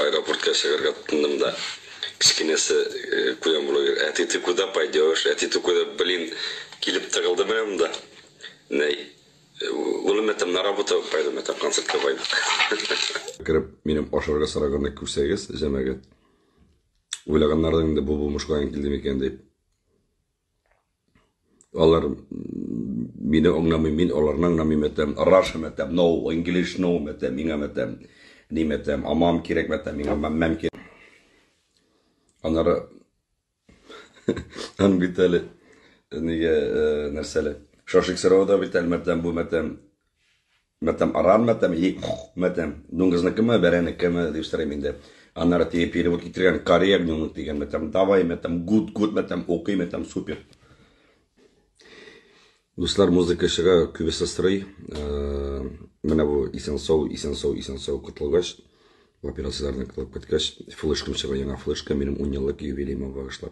аэропортқа шығарға тұндым да кішкенесі кудам блогер а ты куда пойдешь а ты куда блин келіп тығылды менен да улым этем на работу пойдем это концертке пойдым кіріп менің ошарға сұрағанда көрсеңіз жаңағы ойлағаннардың да бұл мушкаң келді екен деп олар мені оңнамай мен оларның оңнамай метем Russian метем no English no метем миңа метем не метем амам керек метем миңа мам керек анары ан битәле неге нәрсәле шошик сырауда битәл метем бу метем аран метем и метем дуңгызныкымы бәрәнекеме дип сорыйм инде анары тие перевод китергән корректный дигән метем давай метем good метем окей метем супер. Dostlar muzikashiga kübesa sırayı. Mana bu isen kutulgaç. Operatsiyalarni qilib ketgach, fleshkam chiqgan, yana fleshka mening 10 yillik yubileyimga bag'ishlab